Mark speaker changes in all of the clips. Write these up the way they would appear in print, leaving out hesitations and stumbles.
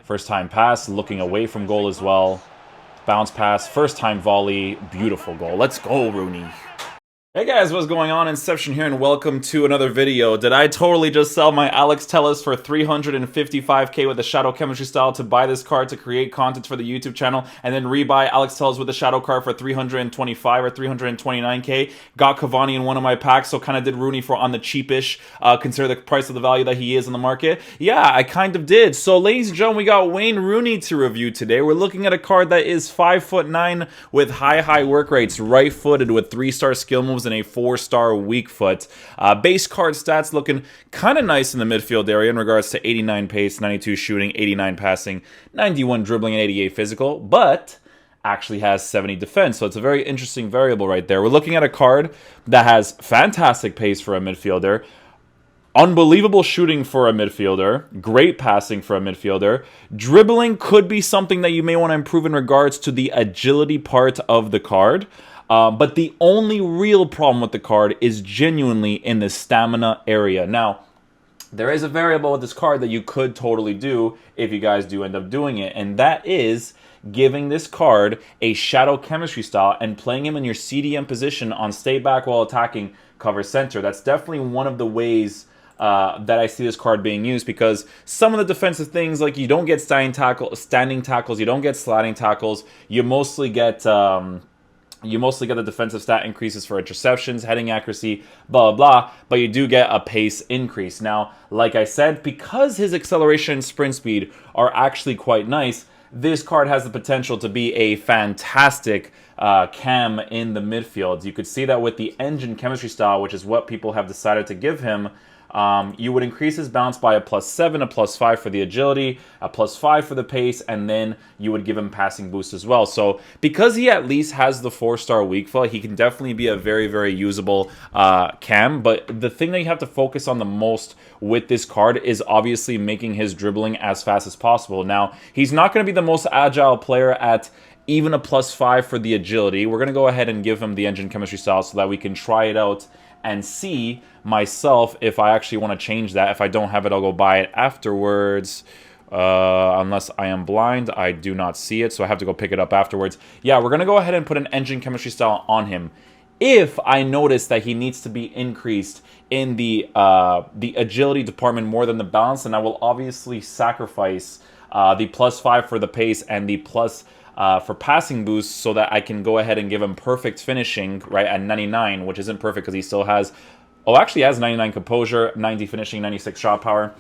Speaker 1: First time pass, looking away from goal as well. Bounce pass, first time volley, beautiful goal. Let's go, Rooney. Hey guys, what's going on? Inception here, and welcome to another video. Did I totally just sell my Alex Telles for 355k with the Shadow Chemistry style to buy this card to create content for the YouTube channel, and then rebuy Alex Telles with the Shadow card for 325 or 329k? Got Cavani in one of my packs, so kind of did Rooney for on the cheapish, consider the price of the value that he is in the market. Yeah, I kind of did. So ladies and gentlemen, we got Wayne Rooney to review today. We're looking at a card that is 5'9" with high work rates, right-footed with 3-star skill moves and a 4-star weak foot. Base card stats looking kind of nice in the midfield area in regards to 89 pace, 92 shooting, 89 passing, 91 dribbling, and 88 physical, but actually has 70 defense, so it's a very interesting variable right there. We're looking at a card that has fantastic pace for a midfielder, unbelievable shooting for a midfielder, great passing for a midfielder. Dribbling could be something that you may want to improve in regards to the agility part of the card. But the only real problem with the card is genuinely in the stamina area. Now, there is a variable with this card that you could totally do if you guys do end up doing it, and that is giving this card a Shadow Chemistry style and playing him in your CDM position on stay back while attacking cover center. That's definitely one of the ways that I see this card being used, because some of the defensive things, like you don't get standing tackles, you don't get sliding tackles, you mostly get the defensive stat increases for interceptions, heading accuracy, blah, blah, blah, but you do get a pace increase. Now, like I said, because his acceleration and sprint speed are actually quite nice, this card has the potential to be a fantastic cam in the midfield. You could see that with the engine chemistry style, which is what people have decided to give him. You would increase his bounce by a +7, a +5 for the agility, a +5 for the pace, and then you would give him passing boost as well. So because he at least has the 4-star weak foot, he can definitely be a very usable cam. But the thing that you have to focus on the most with this card is obviously making his dribbling as fast as possible. Now, he's not going to be the most agile player at even a +5 for the agility. We're going to go ahead and give him the engine chemistry style so that we can try it out and see myself if I actually want to change that. If I don't have it, I'll go buy it afterwards. Unless I am blind, I do not see it, so I have to go pick it up afterwards. Yeah, we're going to go ahead and put an engine chemistry style on him. If I notice that he needs to be increased in the agility department more than the balance, then I will obviously sacrifice the +5 for the pace and the for passing boost, so that I can go ahead and give him perfect finishing, right, at 99, which isn't perfect because he still has, actually has 99 composure, 90 finishing, 96 shot power.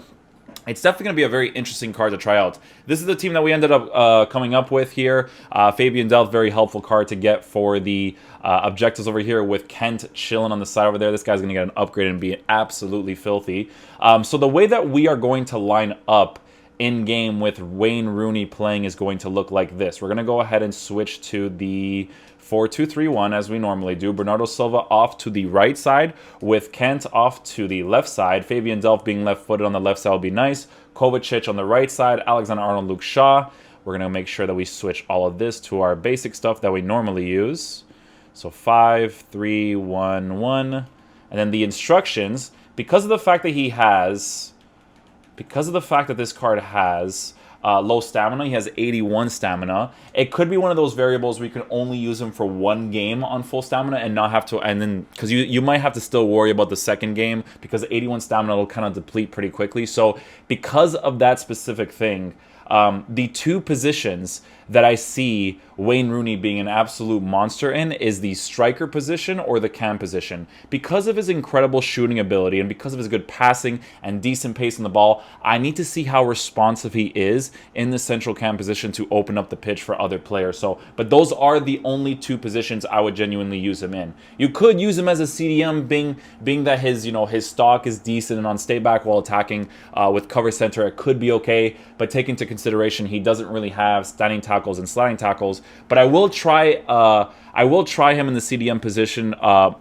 Speaker 1: It's definitely going to be a very interesting card to try out. This is the team that we ended up coming up with here. Fabian Delph, very helpful card to get for the objectives over here, with Kent chilling on the side over there. This guy's going to get an upgrade and be absolutely filthy. So the way that we are going to line up in-game with Wayne Rooney playing is going to look like this. We're going to go ahead and switch to the 4-2-3-1 as we normally do. Bernardo Silva off to the right side with Kent off to the left side. Fabian Delph being left-footed on the left side will be nice. Kovacic on the right side. Alexander-Arnold, Luke Shaw. We're going to make sure that we switch all of this to our basic stuff that we normally use. So 5-3-1-1. And then the instructions, because of the fact that this card has low stamina, he has 81 stamina, it could be one of those variables where you can only use him for one game on full stamina and not have to, and then, because you might have to still worry about the second game, because 81 stamina will kind of deplete pretty quickly. So because of that specific thing, the two positions that I see Wayne Rooney being an absolute monster in is the striker position or the cam position. Because of his incredible shooting ability and because of his good passing and decent pace on the ball, I need to see how responsive he is in the central cam position to open up the pitch for other players. So, but those are the only two positions I would genuinely use him in. You could use him as a CDM, being that his stock is decent and on stay back while attacking with cover center, it could be okay. But take into consideration he doesn't really have standing tackles and sliding tackles. But I will try him in the CDM position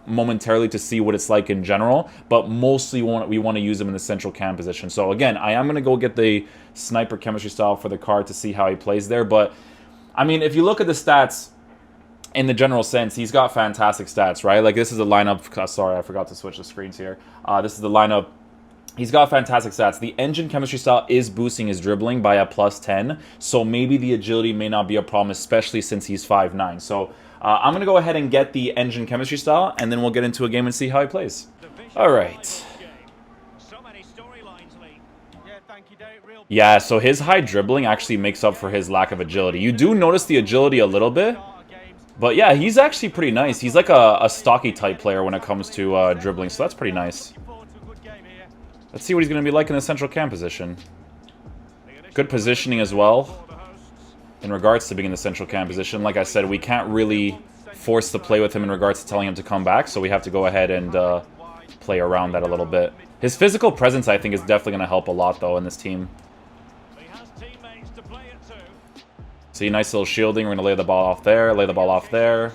Speaker 1: momentarily to see what it's like in general. But mostly we want to use him in the central cam position. So again, I am going to go get the sniper chemistry style for the card to see how he plays there. But I mean, if you look at the stats in the general sense, he's got fantastic stats, right? Like this is a lineup. Sorry, I forgot to switch the screens here. This is the lineup He's got fantastic stats. The engine chemistry style is boosting his dribbling by a +10, so maybe the agility may not be a problem, especially since he's 5'9". So I'm going to go ahead and get the engine chemistry style, and then we'll get into a game and see how he plays. All right. Yeah, so his high dribbling actually makes up for his lack of agility. You do notice the agility a little bit, but yeah, he's actually pretty nice. He's like a stocky type player when it comes to dribbling, so that's pretty nice. Let's see what he's going to be like in the central cam position. Good positioning as well in regards to being in the central cam position. Like I said, we can't really force the play with him in regards to telling him to come back, so we have to go ahead and play around that a little bit. His physical presence, I think, is definitely going to help a lot, though, in this team. See, nice little shielding. We're going to lay the ball off there, lay the ball off there.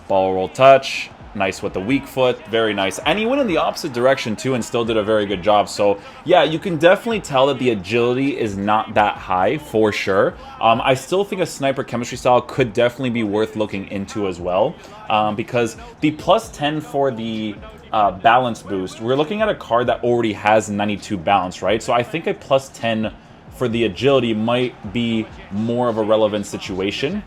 Speaker 1: Ball roll touch. Nice with the weak foot. Very nice. And he went in the opposite direction, too, and still did a very good job. So, yeah, you can definitely tell that the agility is not that high, for sure. I still think a sniper chemistry style could definitely be worth looking into as well. Because the +10 for the balance boost, we're looking at a card that already has 92 balance, right? So I think a +10 for the agility might be more of a relevant situation.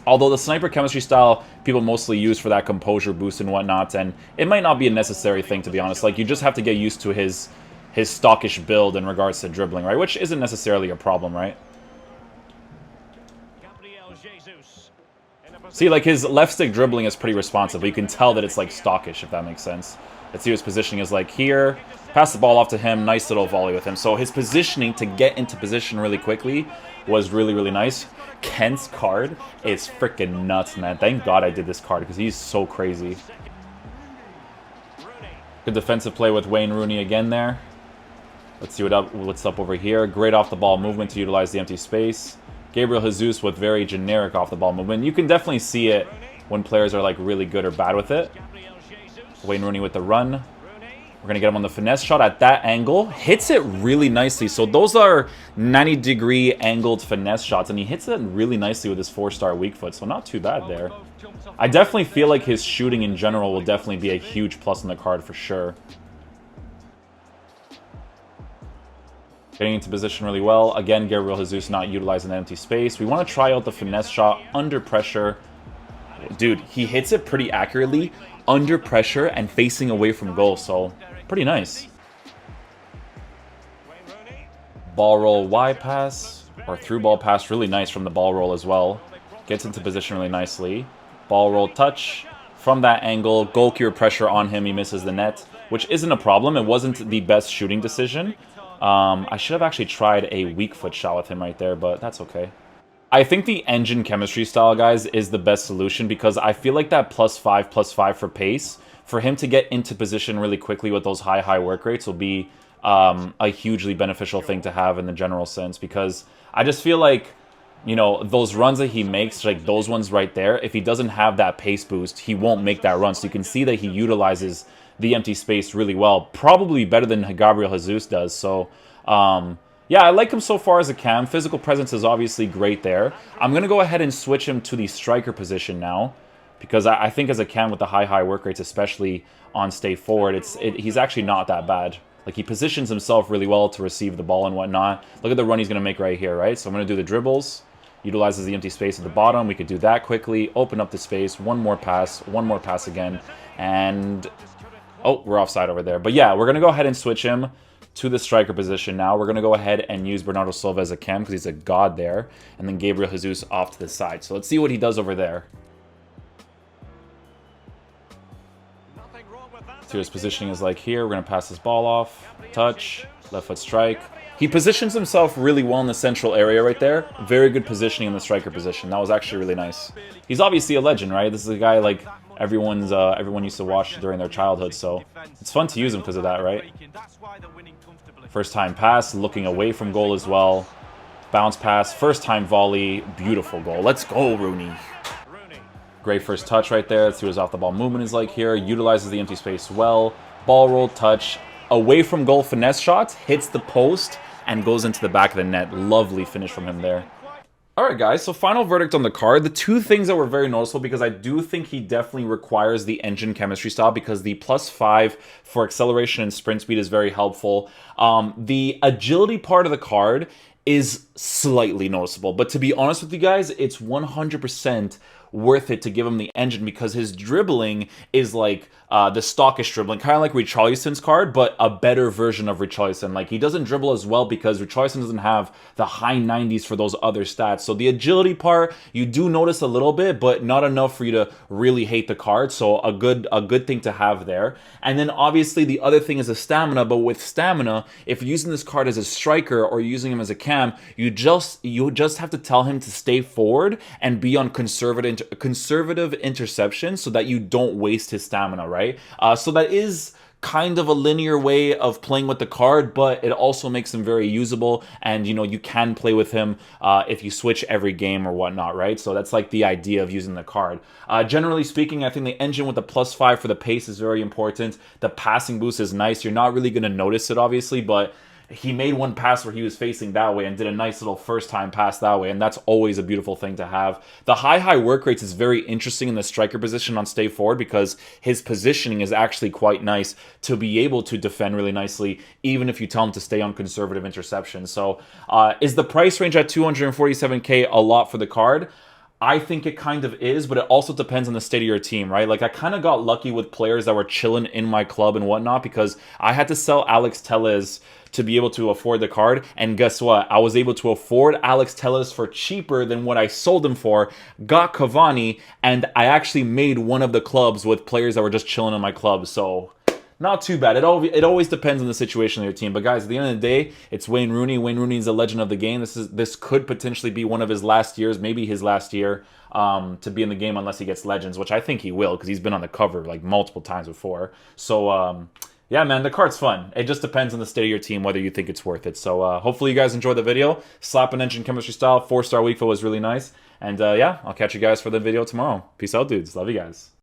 Speaker 1: Although the sniper chemistry style people mostly use for that composure boost and whatnot, and it might not be a necessary thing, to be honest. Like, you just have to get used to his stockish build in regards to dribbling, right? Which isn't necessarily a problem, right? See, like, his left stick dribbling is pretty responsive, but you can tell that it's, like, stockish, if that makes sense. Let's see what his positioning is like here. Pass the ball off to him. Nice little volley with him. So his positioning to get into position really quickly was really, really nice. Kent's card is freaking nuts, man. Thank God I did this card because he's so crazy. Good defensive play with Wayne Rooney again there. Let's see what's up over here. Great off-the-ball movement to utilize the empty space. Gabriel Jesus with very generic off-the-ball movement. You can definitely see it when players are like really good or bad with it. Wayne Rooney with the run. We're going to get him on the finesse shot at that angle. Hits it really nicely. So those are 90-degree angled finesse shots, and he hits it really nicely with his 4-star weak foot, so not too bad there. I definitely feel like his shooting in general will definitely be a huge plus on the card for sure. Getting into position really well. Again, Gabriel Jesus not utilizing the empty space. We want to try out the finesse shot under pressure. Dude, he hits it pretty accurately under pressure and facing away from goal, so pretty nice. Ball roll Y pass, or through ball pass, really nice from the ball roll as well. Gets into position really nicely. Ball roll touch from that angle, goalkeeper pressure on him, he misses the net, which isn't a problem. It wasn't the best shooting decision. I should have actually tried a weak foot shot with him right there, but that's okay. I think the engine chemistry style, guys, is the best solution because I feel like that +5 for pace, for him to get into position really quickly with those high work rates will be a hugely beneficial thing to have in the general sense, because I just feel like, you know, those runs that he makes, like those ones right there, if he doesn't have that pace boost, he won't make that run. So you can see that he utilizes the empty space really well, probably better than Gabriel Jesus does. So, yeah, I like him so far as a cam. Physical presence is obviously great there. I'm going to go ahead and switch him to the striker position now, because I think as a cam with the high work rates, especially on stay forward, he's actually not that bad. Like, he positions himself really well to receive the ball and whatnot. Look at the run he's going to make right here, right? So I'm going to do the dribbles. Utilizes the empty space at the bottom. We could do that quickly. Open up the space. One more pass again. And, oh, we're offside over there. But yeah, we're going to go ahead and switch him to the striker position now. We're going to go ahead and use Bernardo Silva as a cam because he's a god there. And then Gabriel Jesus off to the side. So let's see what he does over there. See what his positioning is like here. We're going to pass this ball off. Touch. Left foot strike. He positions himself really well in the central area right there. Very good positioning in the striker position. That was actually really nice. He's obviously a legend, right? This is a guy like everyone used to watch during their childhood, so it's fun to use him because of that, right? First time pass, looking away from goal as well. Bounce pass, first time volley, beautiful goal. Let's go, Rooney. Great first touch right there. Let's see what his off the ball movement is like here. Utilizes the empty space well. Ball roll, touch. Away from goal finesse shots, hits the post, and goes into the back of the net. Lovely finish from him there. Alright guys, so final verdict on the card. The two things that were very noticeable, because I do think he definitely requires the engine chemistry style, because the +5 for acceleration and sprint speed is very helpful. The agility part of the card is slightly noticeable, but to be honest with you guys, it's 100% worth it to give him the engine, because his dribbling is like the stockish dribbling, kind of like Richarlison's card, but a better version of Richarlison. Like, he doesn't dribble as well because Richarlison doesn't have the high 90s for those other stats. So the agility part, you do notice a little bit, but not enough for you to really hate the card. So a good thing to have there. And then obviously the other thing is the stamina, but with stamina, if you're using this card as a striker or using him as a cam, you just have to tell him to stay forward and be on conservative interception so that you don't waste his stamina, right? So that is kind of a linear way of playing with the card, but it also makes him very usable, and you know, you can play with him if you switch every game or whatnot, right? So that's like the idea of using the card. Generally speaking, I think the engine with the +5 for the pace is very important. The passing boost is nice. You're not really going to notice it, obviously, but he made one pass where he was facing that way and did a nice little first-time pass that way, and that's always a beautiful thing to have. The high work rates is very interesting in the striker position on stay forward, because his positioning is actually quite nice to be able to defend really nicely, even if you tell him to stay on conservative interception. So is the price range at 247k a lot for the card? I think it kind of is, but it also depends on the state of your team, right? Like, I kind of got lucky with players that were chilling in my club and whatnot, because I had to sell Alex Telles to be able to afford the card, and guess what? I was able to afford Alex Telles for cheaper than what I sold him for, got Cavani, and I actually made one of the clubs with players that were just chilling in my club, so not too bad. It always depends on the situation of your team. But guys, at the end of the day, it's Wayne Rooney. Wayne Rooney is a legend of the game. This could potentially be one of his last years, maybe his last year to be in the game, unless he gets Legends, which I think he will, because he's been on the cover like multiple times before. So yeah, man, the card's fun. It just depends on the state of your team, whether you think it's worth it. So hopefully you guys enjoyed the video. Slap and engine chemistry style, 4-star week was really nice. And yeah, I'll catch you guys for the video tomorrow. Peace out, dudes. Love you guys.